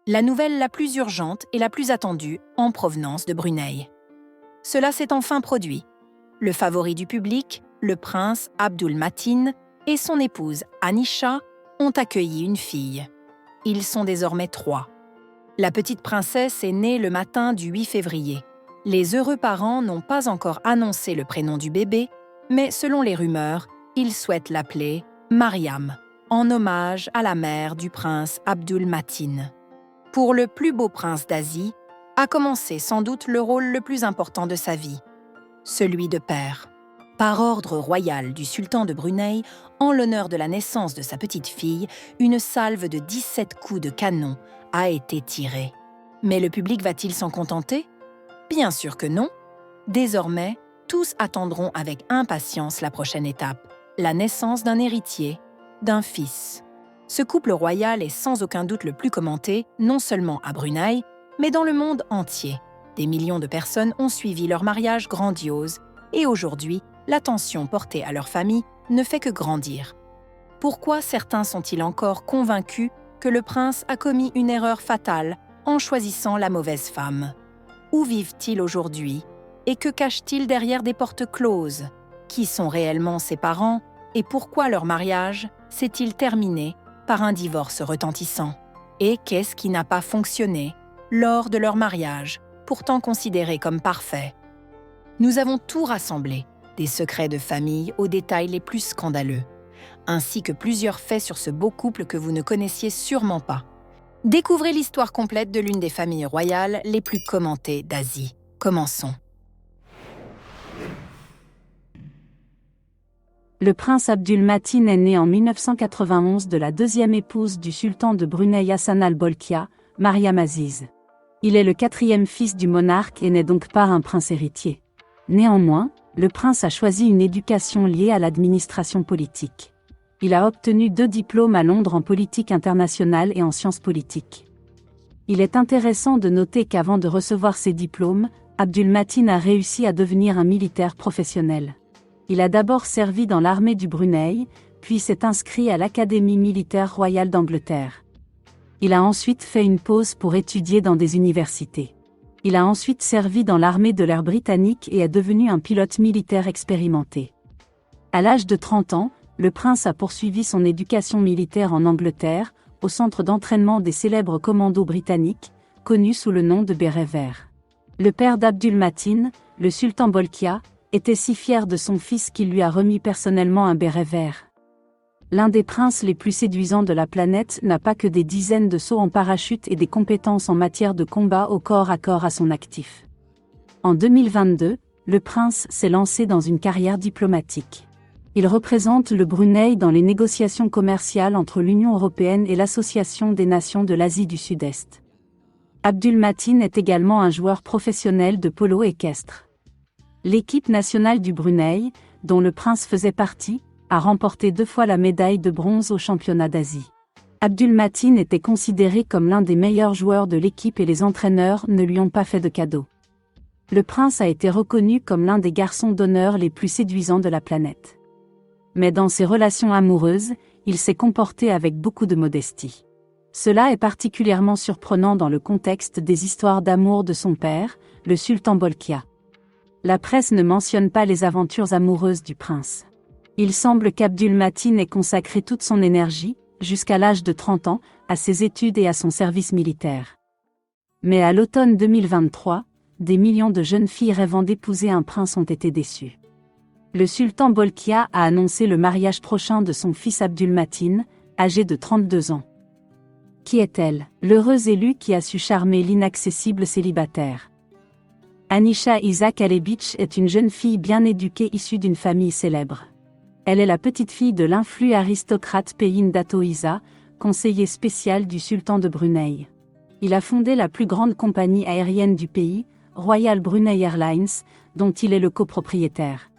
la nouvelle la plus urgente et la plus attendue en provenance de Brunei. Cela s'est enfin produit. Le favori du public, le prince Abdul Matin et son épouse Anisha ont accueilli une fille. Ils sont désormais 3. La petite princesse est née le matin du 8 février. Les heureux parents n'ont pas encore annoncé le prénom du bébé, mais selon les rumeurs, ils souhaitent l'appeler Mariam, en hommage à la mère du prince Abdul Matin. Pour le plus beau prince d'Asie, a commencé sans doute le rôle le plus important de sa vie, celui de père. Par ordre royal du sultan de Brunei, en l'honneur de la naissance de sa petite fille, une salve de 17 coups de canon a été tirée. Mais le public va-t-il s'en contenter ? Bien sûr que non. Désormais, tous attendront avec impatience la prochaine étape, la naissance d'un héritier, d'un fils. Ce couple royal est sans aucun doute le plus commenté, non seulement à Brunei, mais dans le monde entier. Des millions de personnes ont suivi leur mariage grandiose et aujourd'hui, l'attention portée à leur famille ne fait que grandir. Pourquoi certains sont-ils encore convaincus que le prince a commis une erreur fatale en choisissant la mauvaise femme ? Où vivent-ils aujourd'hui et que cachent-ils derrière des portes closes ? Qui sont réellement ses parents et pourquoi leur mariage s'est-il terminé par un divorce retentissant ? Et qu'est-ce qui n'a pas fonctionné lors de leur mariage, pourtant considéré comme parfait ? Nous avons tout rassemblé, des secrets de famille aux détails les plus scandaleux, ainsi que plusieurs faits sur ce beau couple que vous ne connaissiez sûrement pas. Découvrez l'histoire complète de l'une des familles royales les plus commentées d'Asie. Commençons. Le prince Abdul Matin est né en 1991 de la deuxième épouse du sultan de Brunei Hassan al-Bolkiah, Mariam Aziz. Il est le 4e fils du monarque et n'est donc pas un prince héritier. Néanmoins, le prince a choisi une éducation liée à l'administration politique. Il a obtenu 2 diplômes à Londres en politique internationale et en sciences politiques. Il est intéressant de noter qu'avant de recevoir ses diplômes, Abdul Matin a réussi à devenir un militaire professionnel. Il a d'abord servi dans l'armée du Brunei, puis s'est inscrit à l'Académie militaire royale d'Angleterre. Il a ensuite fait une pause pour étudier dans des universités. Il a ensuite servi dans l'armée de l'air britannique et est devenu un pilote militaire expérimenté. À l'âge de 30 ans, le prince a poursuivi son éducation militaire en Angleterre, au centre d'entraînement des célèbres commandos britanniques, connu sous le nom de Bérets Verts. Le père d'Abdul Matin, le sultan Bolkiah, était si fier de son fils qu'il lui a remis personnellement un béret vert. L'un des princes les plus séduisants de la planète n'a pas que des dizaines de sauts en parachute et des compétences en matière de combat au corps à corps à son actif. En 2022, le prince s'est lancé dans une carrière diplomatique. Il représente le Brunei dans les négociations commerciales entre l'Union européenne et l'Association des nations de l'Asie du Sud-Est. Abdul Matin est également un joueur professionnel de polo équestre. L'équipe nationale du Brunei, dont le prince faisait partie, a remporté 2 fois la médaille de bronze au championnat d'Asie. Abdul Matin était considéré comme l'un des meilleurs joueurs de l'équipe et les entraîneurs ne lui ont pas fait de cadeau. Le prince a été reconnu comme l'un des garçons d'honneur les plus séduisants de la planète. Mais dans ses relations amoureuses, il s'est comporté avec beaucoup de modestie. Cela est particulièrement surprenant dans le contexte des histoires d'amour de son père, le sultan Bolkiah. La presse ne mentionne pas les aventures amoureuses du prince. Il semble qu'Abdul Matin ait consacré toute son énergie, jusqu'à l'âge de 30 ans, à ses études et à son service militaire. Mais à l'automne 2023, des millions de jeunes filles rêvant d'épouser un prince ont été déçues. Le sultan Bolkiah a annoncé le mariage prochain de son fils Abdul Matin, âgé de 32 ans. Qui est-elle, l'heureuse élue qui a su charmer l'inaccessible célibataire ? Anisha Isa Kalebic est une jeune fille bien éduquée issue d'une famille célèbre. Elle est la petite-fille de l'influent aristocrate Peyin Dato Isa, conseiller spécial du sultan de Brunei. Il a fondé la plus grande compagnie aérienne du pays, Royal Brunei Airlines, dont il est le copropriétaire.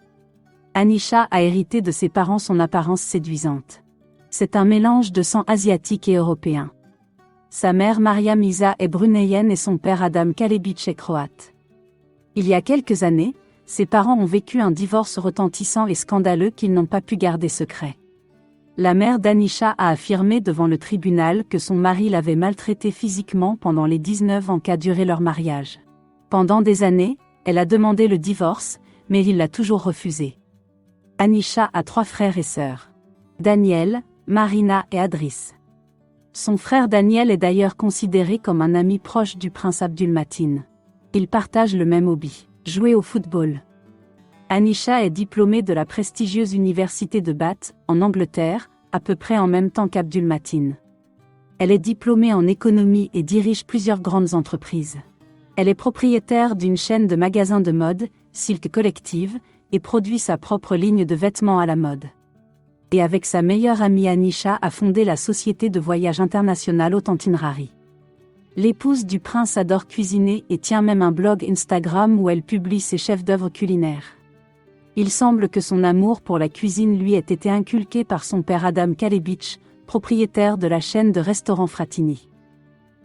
Anisha a hérité de ses parents son apparence séduisante. C'est un mélange de sang asiatique et européen. Sa mère Mariam Isa est brunéienne et son père Adam Kalebic est croate. Il y a quelques années, ses parents ont vécu un divorce retentissant et scandaleux qu'ils n'ont pas pu garder secret. La mère d'Anisha a affirmé devant le tribunal que son mari l'avait maltraitée physiquement pendant les 19 ans qu'a duré leur mariage. Pendant des années, elle a demandé le divorce, mais il l'a toujours refusé. Anisha a 3 frères et sœurs. Daniel, Marina et Adris. Son frère Daniel est d'ailleurs considéré comme un ami proche du prince Abdulmatin. Ils partagent le même hobby, jouer au football. Anisha est diplômée de la prestigieuse université de Bath, en Angleterre, à peu près en même temps qu'Abdulmatin. Elle est diplômée en économie et dirige plusieurs grandes entreprises. Elle est propriétaire d'une chaîne de magasins de mode, Silk Collective, et produit sa propre ligne de vêtements à la mode. Et avec sa meilleure amie Anisha a fondé la société de voyage internationale Autantinrari. L'épouse du prince adore cuisiner et tient même un blog Instagram où elle publie ses chefs-d'œuvre culinaires. Il semble que son amour pour la cuisine lui ait été inculqué par son père Adam Kalebich, propriétaire de la chaîne de restaurants Fratini.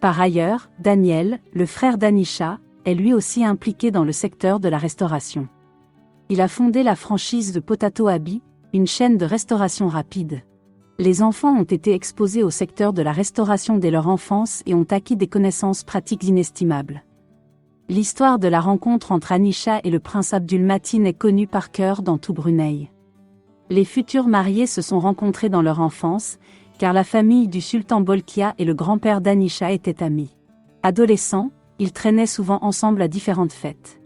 Par ailleurs, Daniel, le frère d'Anisha, est lui aussi impliqué dans le secteur de la restauration. Il a fondé la franchise de Potato Abbey, une chaîne de restauration rapide. Les enfants ont été exposés au secteur de la restauration dès leur enfance et ont acquis des connaissances pratiques inestimables. L'histoire de la rencontre entre Anisha et le prince Abdulmatin est connue par cœur dans tout Brunei. Les futurs mariés se sont rencontrés dans leur enfance, car la famille du sultan Bolkiah et le grand-père d'Anisha étaient amis. Adolescents, ils traînaient souvent ensemble à différentes fêtes.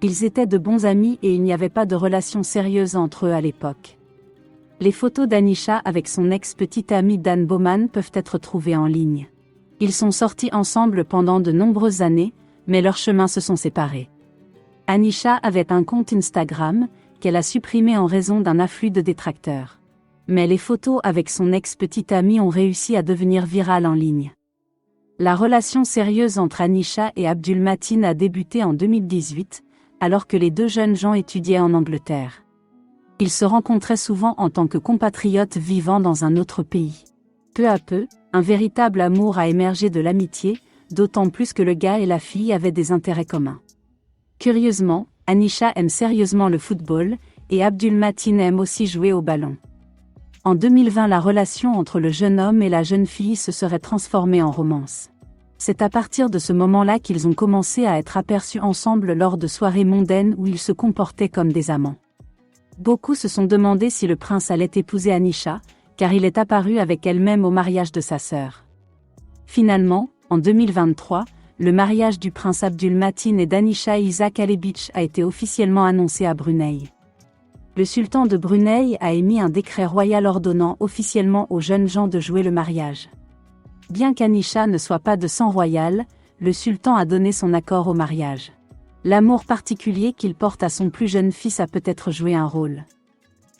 Ils étaient de bons amis et il n'y avait pas de relation sérieuse entre eux à l'époque. Les photos d'Anisha avec son ex-petit ami Dan Bowman peuvent être trouvées en ligne. Ils sont sortis ensemble pendant de nombreuses années, mais leurs chemins se sont séparés. Anisha avait un compte Instagram, qu'elle a supprimé en raison d'un afflux de détracteurs. Mais les photos avec son ex-petit ami ont réussi à devenir virales en ligne. La relation sérieuse entre Anisha et Abdulmatin a débuté en 2018, alors que les deux jeunes gens étudiaient en Angleterre. Ils se rencontraient souvent en tant que compatriotes vivant dans un autre pays. Peu à peu, un véritable amour a émergé de l'amitié, d'autant plus que le gars et la fille avaient des intérêts communs. Curieusement, Anisha aime sérieusement le football, et Abdulmatin aime aussi jouer au ballon. En 2020, la relation entre le jeune homme et la jeune fille se serait transformée en romance. C'est à partir de ce moment-là qu'ils ont commencé à être aperçus ensemble lors de soirées mondaines où ils se comportaient comme des amants. Beaucoup se sont demandé si le prince allait épouser Anisha, car il est apparu avec elle-même au mariage de sa sœur. Finalement, en 2023, le mariage du prince Abdulmatin et d'Anisha Isa Kalebich a été officiellement annoncé à Brunei. Le sultan de Brunei a émis un décret royal ordonnant officiellement aux jeunes gens de jouer le mariage. Bien qu'Anisha ne soit pas de sang royal, le sultan a donné son accord au mariage. L'amour particulier qu'il porte à son plus jeune fils a peut-être joué un rôle.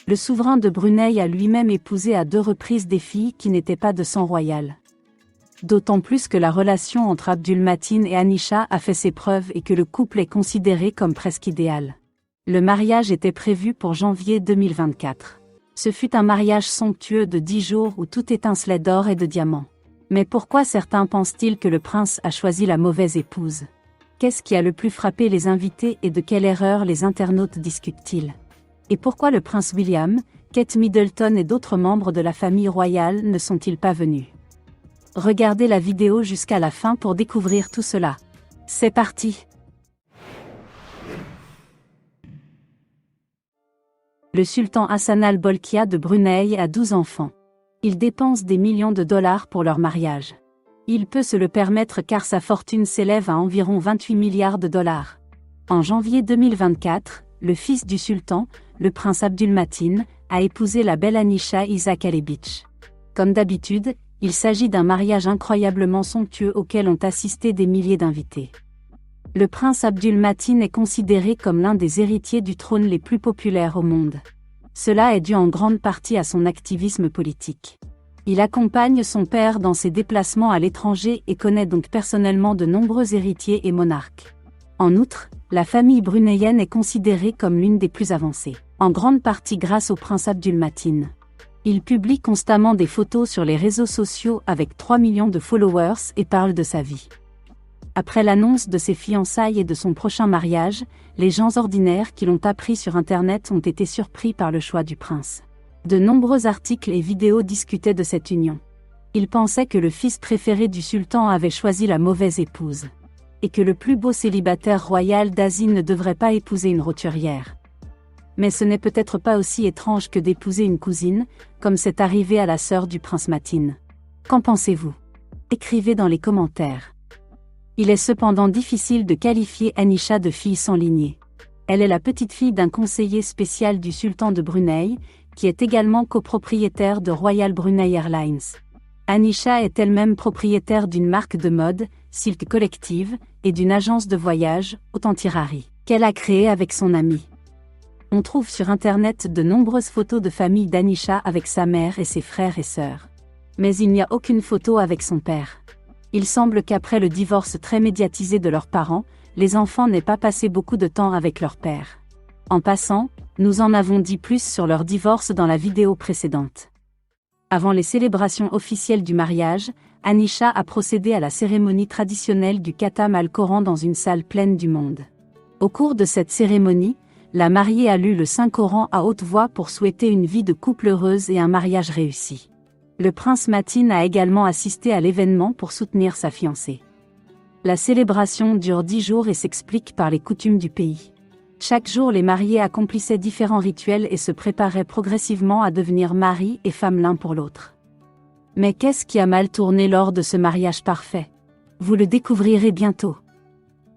Le souverain de Brunei a lui-même épousé à 2 reprises des filles qui n'étaient pas de sang royal. D'autant plus que la relation entre Abdulmatin et Anisha a fait ses preuves et que le couple est considéré comme presque idéal. Le mariage était prévu pour janvier 2024. Ce fut un mariage somptueux de 10 jours où tout étincelait d'or et de diamants. Mais pourquoi certains pensent-ils que le prince a choisi la mauvaise épouse ? Qu'est-ce qui a le plus frappé les invités et de quelle erreur les internautes discutent-ils ? Et pourquoi le prince William, Kate Middleton et d'autres membres de la famille royale ne sont-ils pas venus ? Regardez la vidéo jusqu'à la fin pour découvrir tout cela. C'est parti! Le sultan Hassanal Bolkiah de Brunei a 12 enfants. Il dépense des millions de dollars pour leur mariage. Il peut se le permettre car sa fortune s'élève à environ 28 milliards de dollars. En janvier 2024, le fils du sultan, le prince Abdulmatin, a épousé la belle Anisha Isa Kalebich. Comme d'habitude, il s'agit d'un mariage incroyablement somptueux auquel ont assisté des milliers d'invités. Le prince Abdulmatin est considéré comme l'un des héritiers du trône les plus populaires au monde. Cela est dû en grande partie à son activisme politique. Il accompagne son père dans ses déplacements à l'étranger et connaît donc personnellement de nombreux héritiers et monarques. En outre, la famille bruneienne est considérée comme l'une des plus avancées, en grande partie grâce au prince Abdulmatin. Il publie constamment des photos sur les réseaux sociaux avec 3 millions de followers et parle de sa vie. Après l'annonce de ses fiançailles et de son prochain mariage, les gens ordinaires qui l'ont appris sur Internet ont été surpris par le choix du prince. De nombreux articles et vidéos discutaient de cette union. Ils pensaient que le fils préféré du sultan avait choisi la mauvaise épouse. Et que le plus beau célibataire royal d'Asie ne devrait pas épouser une roturière. Mais ce n'est peut-être pas aussi étrange que d'épouser une cousine, comme c'est arrivé à la sœur du prince Matin. Qu'en pensez-vous? Écrivez dans les commentaires. Il est cependant difficile de qualifier Anisha de fille sans lignée. Elle est la petite-fille d'un conseiller spécial du sultan de Brunei, qui est également copropriétaire de Royal Brunei Airlines. Anisha est elle-même propriétaire d'une marque de mode, Silk Collective, et d'une agence de voyage, Autentirari, qu'elle a créée avec son ami. On trouve sur internet de nombreuses photos de famille d'Anisha avec sa mère et ses frères et sœurs. Mais il n'y a aucune photo avec son père. Il semble qu'après le divorce très médiatisé de leurs parents, les enfants n'aient pas passé beaucoup de temps avec leur père. En passant, nous en avons dit plus sur leur divorce dans la vidéo précédente. Avant les célébrations officielles du mariage, Anisha a procédé à la cérémonie traditionnelle du Khatam al-Coran dans une salle pleine du monde. Au cours de cette cérémonie, la mariée a lu le Saint-Coran à haute voix pour souhaiter une vie de couple heureuse et un mariage réussi. Le prince Matin a également assisté à l'événement pour soutenir sa fiancée. La célébration dure 10 jours et s'explique par les coutumes du pays. Chaque jour, les mariés accomplissaient différents rituels et se préparaient progressivement à devenir mari et femme l'un pour l'autre. Mais qu'est-ce qui a mal tourné lors de ce mariage parfait? Vous le découvrirez bientôt.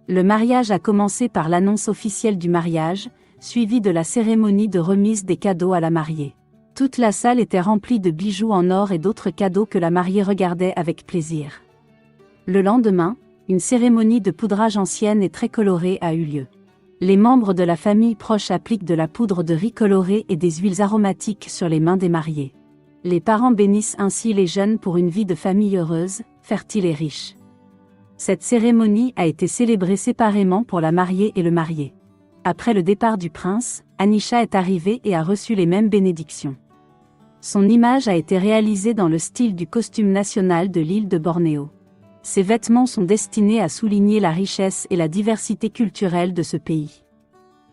Le mariage a commencé par l'annonce officielle du mariage, suivie de la cérémonie de remise des cadeaux à la mariée. Toute la salle était remplie de bijoux en or et d'autres cadeaux que la mariée regardait avec plaisir. Le lendemain, une cérémonie de poudrage ancienne et très colorée a eu lieu. Les membres de la famille proche appliquent de la poudre de riz colorée et des huiles aromatiques sur les mains des mariés. Les parents bénissent ainsi les jeunes pour une vie de famille heureuse, fertile et riche. Cette cérémonie a été célébrée séparément pour la mariée et le marié. Après le départ du prince, Anisha est arrivée et a reçu les mêmes bénédictions. Son image a été réalisée dans le style du costume national de l'île de Bornéo. Ses vêtements sont destinés à souligner la richesse et la diversité culturelle de ce pays.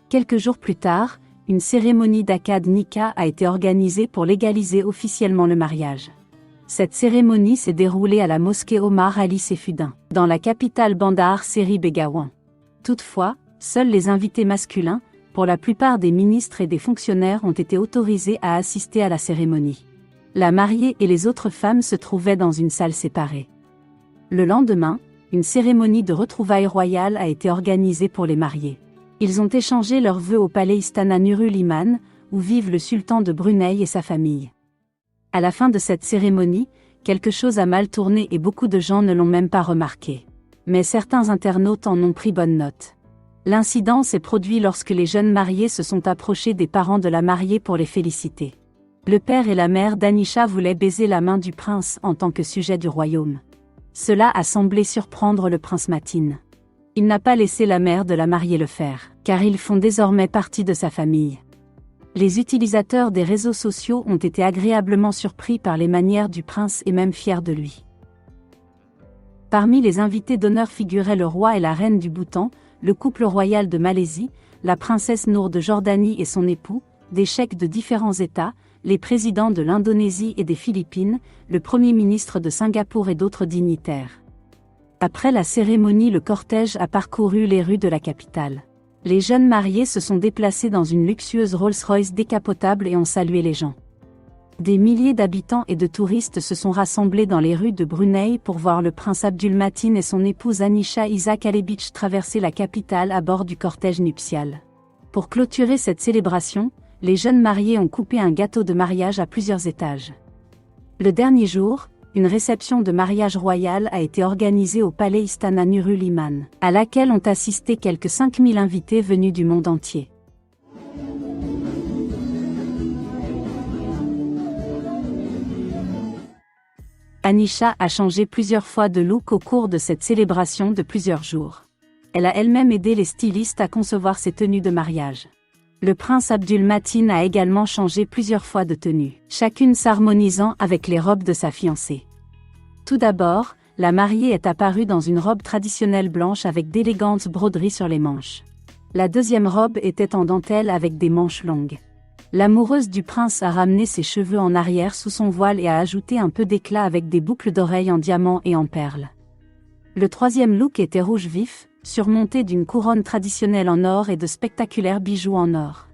Quelques jours plus tard, une cérémonie d'Aqad Nikah a été organisée pour légaliser officiellement le mariage. Cette cérémonie s'est déroulée à la mosquée Omar Ali Seyfuddin, dans la capitale Bandar Seri Begawan. Toutefois, seuls les invités masculins, pour la plupart des ministres et des fonctionnaires, ont été autorisés à assister à la cérémonie. La mariée et les autres femmes se trouvaient dans une salle séparée. Le lendemain, une cérémonie de retrouvailles royales a été organisée pour les mariés. Ils ont échangé leurs vœux au palais Istana Nurul Iman, où vivent le sultan de Brunei et sa famille. À la fin de cette cérémonie, quelque chose a mal tourné et beaucoup de gens ne l'ont même pas remarqué. Mais certains internautes en ont pris bonne note. L'incident s'est produit lorsque les jeunes mariés se sont approchés des parents de la mariée pour les féliciter. Le père et la mère d'Anisha voulaient baiser la main du prince en tant que sujet du royaume. Cela a semblé surprendre le prince Matin. Il n'a pas laissé la mère de la mariée le faire, car ils font désormais partie de sa famille. Les utilisateurs des réseaux sociaux ont été agréablement surpris par les manières du prince et même fiers de lui. Parmi les invités d'honneur figuraient le roi et la reine du Bhoutan, le couple royal de Malaisie, la princesse Nour de Jordanie et son époux, des cheikhs de différents États, les présidents de l'Indonésie et des Philippines, le Premier ministre de Singapour et d'autres dignitaires. Après la cérémonie, le cortège a parcouru les rues de la capitale. Les jeunes mariés se sont déplacés dans une luxueuse Rolls-Royce décapotable et ont salué les gens. Des milliers d'habitants et de touristes se sont rassemblés dans les rues de Brunei pour voir le prince Abdul Matin et son épouse Anisha Isaac Alebich traverser la capitale à bord du cortège nuptial. Pour clôturer cette célébration, les jeunes mariés ont coupé un gâteau de mariage à plusieurs étages. Le dernier jour, une réception de mariage royal a été organisée au palais Istana Nurul Iman, à laquelle ont assisté quelques 5000 invités venus du monde entier. Anisha a changé plusieurs fois de look au cours de cette célébration de plusieurs jours. Elle a elle-même aidé les stylistes à concevoir ses tenues de mariage. Le prince Abdul Matin a également changé plusieurs fois de tenue, chacune s'harmonisant avec les robes de sa fiancée. Tout d'abord, la mariée est apparue dans une robe traditionnelle blanche avec d'élégantes broderies sur les manches. La deuxième robe était en dentelle avec des manches longues. L'amoureuse du prince a ramené ses cheveux en arrière sous son voile et a ajouté un peu d'éclat avec des boucles d'oreilles en diamant et en perles. Le troisième look était rouge vif, surmonté d'une couronne traditionnelle en or et de spectaculaires bijoux en or.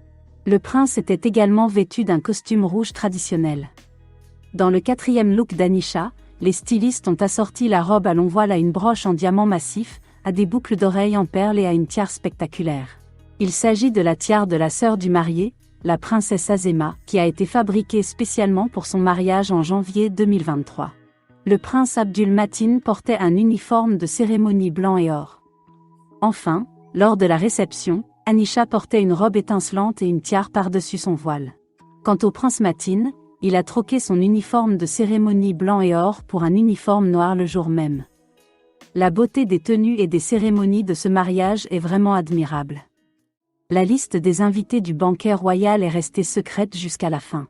Le prince était également vêtu d'un costume rouge traditionnel. Dans le quatrième look d'Anisha, les stylistes ont assorti la robe à long voile à une broche en diamant massif, à des boucles d'oreilles en perles et à une tiare spectaculaire. Il s'agit de la tiare de la sœur du marié, la princesse Azema, qui a été fabriquée spécialement pour son mariage en janvier 2023. Le prince Abdul Matin portait un uniforme de cérémonie blanc et or. Enfin, lors de la réception, Anisha portait une robe étincelante et une tiare par-dessus son voile. Quant au prince Matin, il a troqué son uniforme de cérémonie blanc et or pour un uniforme noir le jour même. La beauté des tenues et des cérémonies de ce mariage est vraiment admirable. La liste des invités du banquet royal est restée secrète jusqu'à la fin.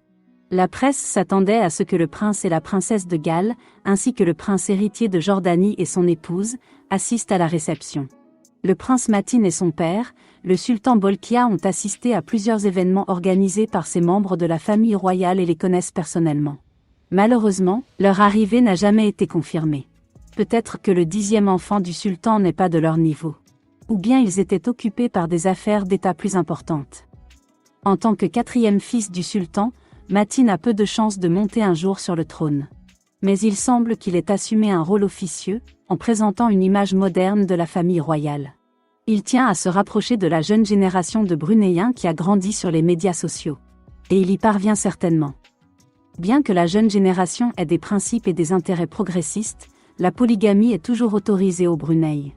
La presse s'attendait à ce que le prince et la princesse de Galles, ainsi que le prince héritier de Jordanie et son épouse, assistent à la réception. Le prince Matin et son père, le sultan Bolkiah, ont assisté à plusieurs événements organisés par ces membres de la famille royale et les connaissent personnellement. Malheureusement, leur arrivée n'a jamais été confirmée. Peut-être que le 10e enfant du sultan n'est pas de leur niveau. Ou bien ils étaient occupés par des affaires d'État plus importantes. En tant que 4e fils du sultan, Matin a peu de chances de monter un jour sur le trône. Mais il semble qu'il ait assumé un rôle officieux, en présentant une image moderne de la famille royale. Il tient à se rapprocher de la jeune génération de Brunéiens qui a grandi sur les médias sociaux. Et il y parvient certainement. Bien que la jeune génération ait des principes et des intérêts progressistes, la polygamie est toujours autorisée au Brunei.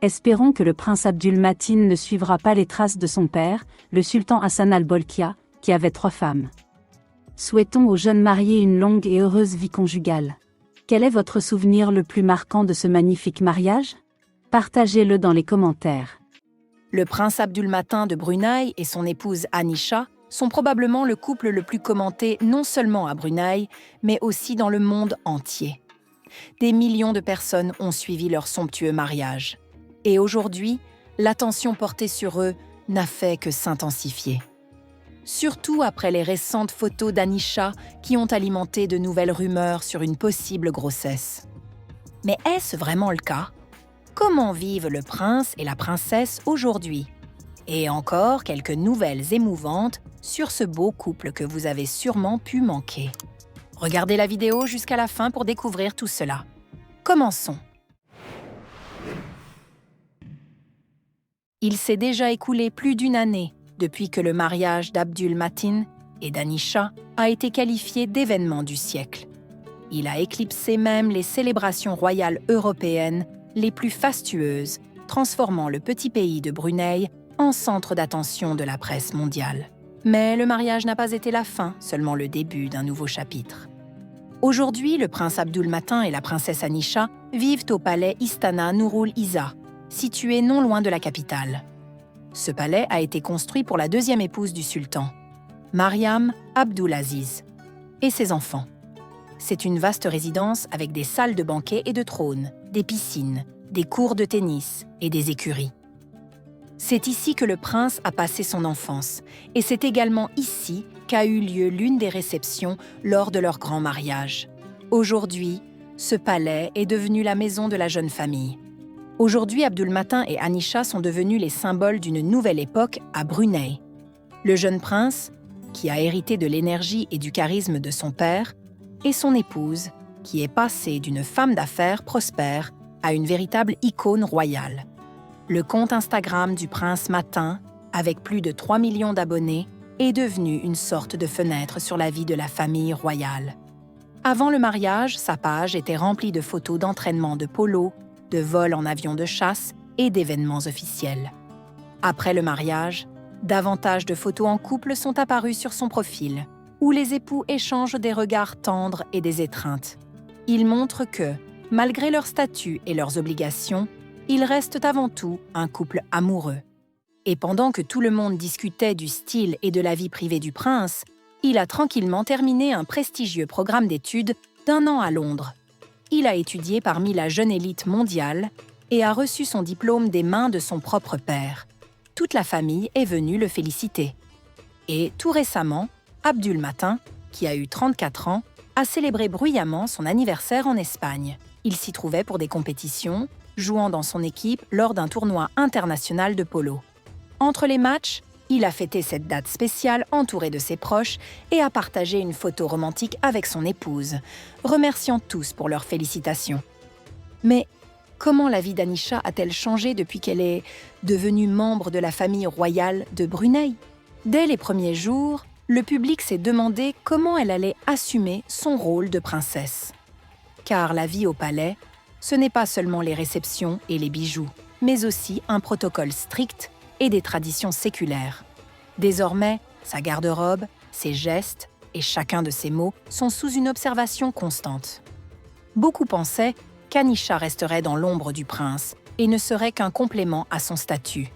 Espérons que le prince Abdul Matin ne suivra pas les traces de son père, le sultan Hassan al-Bolkiah, qui avait 3 femmes. Souhaitons aux jeunes mariés une longue et heureuse vie conjugale. Quel est votre souvenir le plus marquant de ce magnifique mariage? Partagez-le dans les commentaires. Le prince Abdul Matin de Brunei et son épouse Anisha sont probablement le couple le plus commenté non seulement à Brunei, mais aussi dans le monde entier. Des millions de personnes ont suivi leur somptueux mariage. Et aujourd'hui, l'attention portée sur eux n'a fait que s'intensifier. Surtout après les récentes photos d'Anisha qui ont alimenté de nouvelles rumeurs sur une possible grossesse. Mais est-ce vraiment le cas? Comment vivent le prince et la princesse aujourd'hui? Et encore quelques nouvelles émouvantes sur ce beau couple que vous avez sûrement pu manquer. Regardez la vidéo jusqu'à la fin pour découvrir tout cela. Commençons. Il s'est déjà écoulé plus d'1 année depuis que le mariage d'Abdul Matin et d'Anisha a été qualifié d'événement du siècle. Il a éclipsé même les célébrations royales européennes les plus fastueuses, transformant le petit pays de Brunei en centre d'attention de la presse mondiale. Mais le mariage n'a pas été la fin, seulement le début d'un nouveau chapitre. Aujourd'hui, le prince Abdul Matin et la princesse Anisha vivent au palais Istana Nurul Iza, situé non loin de la capitale. Ce palais a été construit pour la 2e épouse du sultan, Mariam Abdulaziz, et ses enfants. C'est une vaste résidence avec des salles de banquet et de trône, des piscines, des cours de tennis et des écuries. C'est ici que le prince a passé son enfance, et c'est également ici qu'a eu lieu l'une des réceptions lors de leur grand mariage. Aujourd'hui, ce palais est devenu la maison de la jeune famille. Aujourd'hui, Abdul Matin et Anisha sont devenus les symboles d'une nouvelle époque à Brunei. Le jeune prince, qui a hérité de l'énergie et du charisme de son père, et son épouse, qui est passée d'une femme d'affaires prospère à une véritable icône royale. Le compte Instagram du prince Matin, avec plus de 3 millions d'abonnés, est devenu une sorte de fenêtre sur la vie de la famille royale. Avant le mariage, sa page était remplie de photos d'entraînement de polo, de vols en avion de chasse et d'événements officiels. Après le mariage, davantage de photos en couple sont apparues sur son profil, où les époux échangent des regards tendres et des étreintes. Ils montrent que, malgré leur statut et leurs obligations, ils restent avant tout un couple amoureux. Et pendant que tout le monde discutait du style et de la vie privée du prince, il a tranquillement terminé un prestigieux programme d'études d'1 an à Londres. Il a étudié parmi la jeune élite mondiale et a reçu son diplôme des mains de son propre père. Toute la famille est venue le féliciter. Et tout récemment, Abdul Matin, qui a eu 34 ans, a célébré bruyamment son anniversaire en Espagne. Il s'y trouvait pour des compétitions, jouant dans son équipe lors d'un tournoi international de polo. Entre les matchs, il a fêté cette date spéciale entouré de ses proches et a partagé une photo romantique avec son épouse, remerciant tous pour leurs félicitations. Mais comment la vie d'Anisha a-t-elle changé depuis qu'elle est devenue membre de la famille royale de Brunei? Dès les premiers jours, le public s'est demandé comment elle allait assumer son rôle de princesse. Car la vie au palais, ce n'est pas seulement les réceptions et les bijoux, mais aussi un protocole strict et des traditions séculaires. Désormais, sa garde-robe, ses gestes et chacun de ses mots sont sous une observation constante. Beaucoup pensaient qu'Anisha resterait dans l'ombre du prince et ne serait qu'un complément à son statut.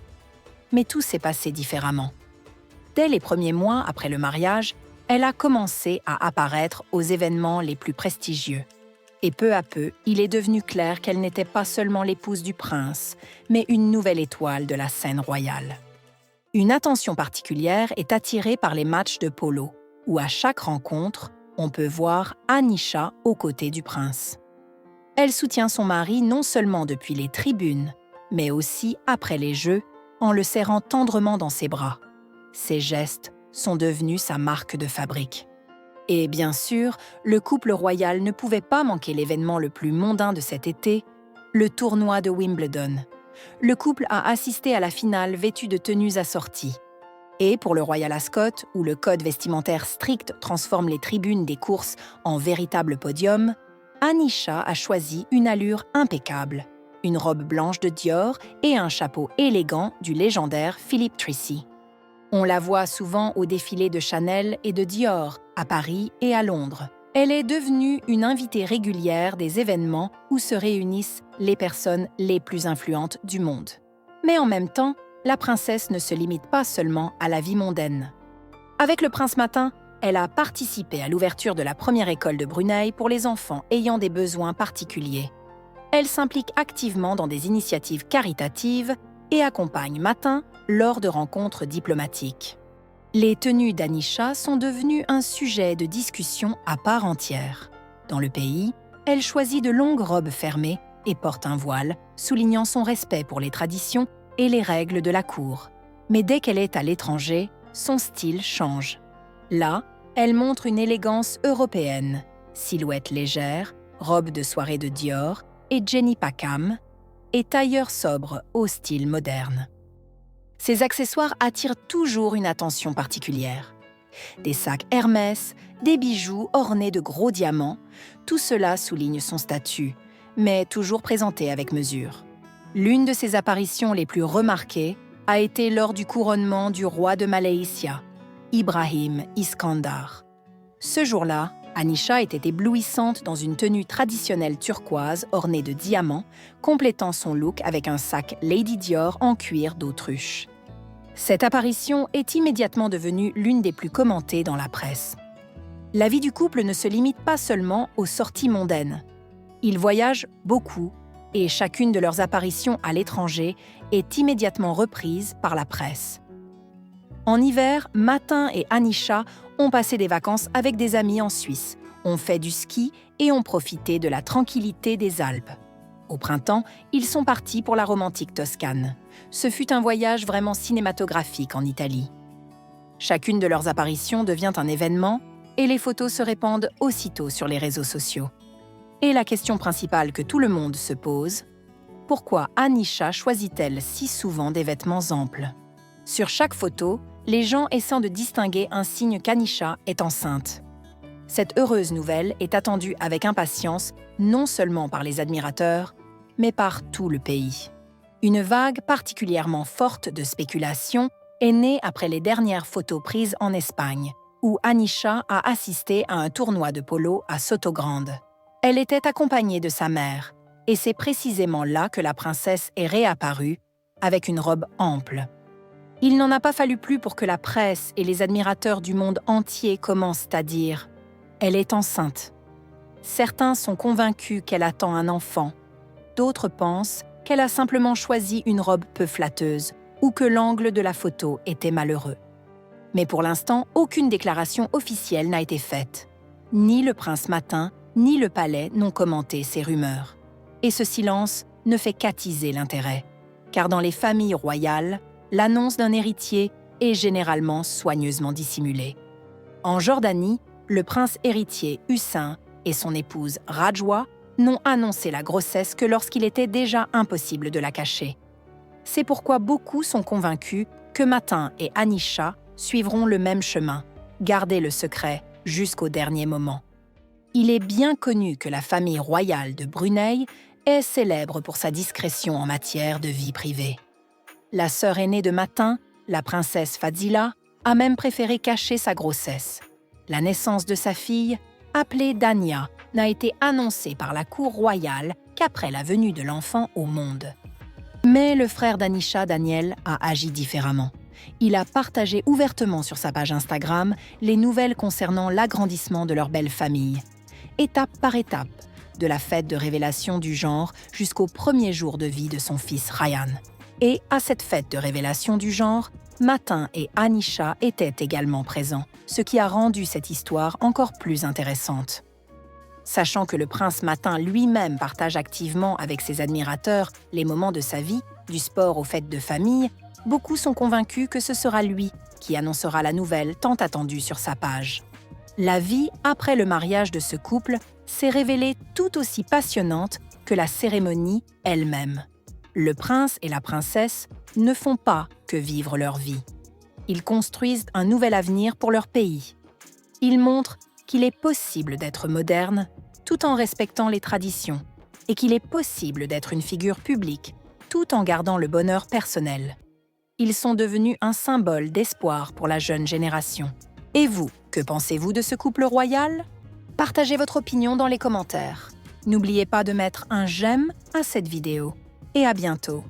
Mais tout s'est passé différemment. Dès les premiers mois après le mariage, elle a commencé à apparaître aux événements les plus prestigieux. Et peu à peu, il est devenu clair qu'elle n'était pas seulement l'épouse du prince, mais une nouvelle étoile de la scène royale. Une attention particulière est attirée par les matchs de polo, où à chaque rencontre, on peut voir Anisha aux côtés du prince. Elle soutient son mari non seulement depuis les tribunes, mais aussi après les Jeux, en le serrant tendrement dans ses bras. Ces gestes sont devenus sa marque de fabrique. Et bien sûr, le couple royal ne pouvait pas manquer l'événement le plus mondain de cet été, le tournoi de Wimbledon. Le couple a assisté à la finale vêtu de tenues assorties. Et pour le Royal Ascot, où le code vestimentaire strict transforme les tribunes des courses en véritable podium, Anisha a choisi une allure impeccable, une robe blanche de Dior et un chapeau élégant du légendaire Philip Treacy. On la voit souvent au défilé de Chanel et de Dior, à Paris et à Londres. Elle est devenue une invitée régulière des événements où se réunissent les personnes les plus influentes du monde. Mais en même temps, la princesse ne se limite pas seulement à la vie mondaine. Avec le prince Matin, elle a participé à l'ouverture de la première école de Brunei pour les enfants ayant des besoins particuliers. Elle s'implique activement dans des initiatives caritatives et accompagne Matin lors de rencontres diplomatiques. Les tenues d'Anisha sont devenues un sujet de discussion à part entière. Dans le pays, elle choisit de longues robes fermées et porte un voile, soulignant son respect pour les traditions et les règles de la cour. Mais dès qu'elle est à l'étranger, son style change. Là, elle montre une élégance européenne, silhouette légère, robe de soirée de Dior et Jenny Packham, et tailleur sobre au style moderne. Ces accessoires attirent toujours une attention particulière. Des sacs Hermès, des bijoux ornés de gros diamants, tout cela souligne son statut, mais toujours présenté avec mesure. L'une de ses apparitions les plus remarquées a été lors du couronnement du roi de Malaysia, Ibrahim Iskandar. Ce jour-là, Anisha était éblouissante dans une tenue traditionnelle turquoise ornée de diamants, complétant son look avec un sac Lady Dior en cuir d'autruche. Cette apparition est immédiatement devenue l'une des plus commentées dans la presse. La vie du couple ne se limite pas seulement aux sorties mondaines. Ils voyagent beaucoup et chacune de leurs apparitions à l'étranger est immédiatement reprise par la presse. En hiver, Matin et Anisha ont passé des vacances avec des amis en Suisse, ont fait du ski et ont profité de la tranquillité des Alpes. Au printemps, ils sont partis pour la romantique Toscane. Ce fut un voyage vraiment cinématographique en Italie. Chacune de leurs apparitions devient un événement et les photos se répandent aussitôt sur les réseaux sociaux. Et la question principale que tout le monde se pose, pourquoi Anisha choisit-elle si souvent des vêtements amples? Sur chaque photo, les gens essaient de distinguer un signe qu'Anisha est enceinte. Cette heureuse nouvelle est attendue avec impatience non seulement par les admirateurs, mais par tout le pays. Une vague particulièrement forte de spéculation est née après les dernières photos prises en Espagne, où Anisha a assisté à un tournoi de polo à Sotogrande. Elle était accompagnée de sa mère, et c'est précisément là que la princesse est réapparue, avec une robe ample. Il n'en a pas fallu plus pour que la presse et les admirateurs du monde entier commencent à dire « Elle est enceinte ». Certains sont convaincus qu'elle attend un enfant. D'autres pensent qu'elle a simplement choisi une robe peu flatteuse ou que l'angle de la photo était malheureux. Mais pour l'instant, aucune déclaration officielle n'a été faite. Ni le prince Matin, ni le palais n'ont commenté ces rumeurs. Et ce silence ne fait qu'attiser l'intérêt. Car dans les familles royales, l'annonce d'un héritier est généralement soigneusement dissimulée. En Jordanie, le prince héritier Hussein et son épouse Rajwa n'ont annoncé la grossesse que lorsqu'il était déjà impossible de la cacher. C'est pourquoi beaucoup sont convaincus que Matin et Anisha suivront le même chemin, garder le secret jusqu'au dernier moment. Il est bien connu que la famille royale de Brunei est célèbre pour sa discrétion en matière de vie privée. La sœur aînée de Matin, la princesse Fadzila, a même préféré cacher sa grossesse. La naissance de sa fille, appelée Dania, n'a été annoncée par la cour royale qu'après la venue de l'enfant au monde. Mais le frère d'Anisha, Daniel, a agi différemment. Il a partagé ouvertement sur sa page Instagram les nouvelles concernant l'agrandissement de leur belle famille, étape par étape, de la fête de révélation du genre jusqu'au premier jour de vie de son fils Ryan. Et à cette fête de révélation du genre, Matin et Anisha étaient également présents, ce qui a rendu cette histoire encore plus intéressante. Sachant que le prince Matin lui-même partage activement avec ses admirateurs les moments de sa vie, du sport aux fêtes de famille, beaucoup sont convaincus que ce sera lui qui annoncera la nouvelle tant attendue sur sa page. La vie après le mariage de ce couple s'est révélée tout aussi passionnante que la cérémonie elle-même. Le prince et la princesse ne font pas que vivre leur vie. Ils construisent un nouvel avenir pour leur pays. Ils montrent qu'il est possible d'être moderne tout en respectant les traditions et qu'il est possible d'être une figure publique tout en gardant le bonheur personnel. Ils sont devenus un symbole d'espoir pour la jeune génération. Et vous, que pensez-vous de ce couple royal ? Partagez votre opinion dans les commentaires. N'oubliez pas de mettre un j'aime à cette vidéo. Et à bientôt.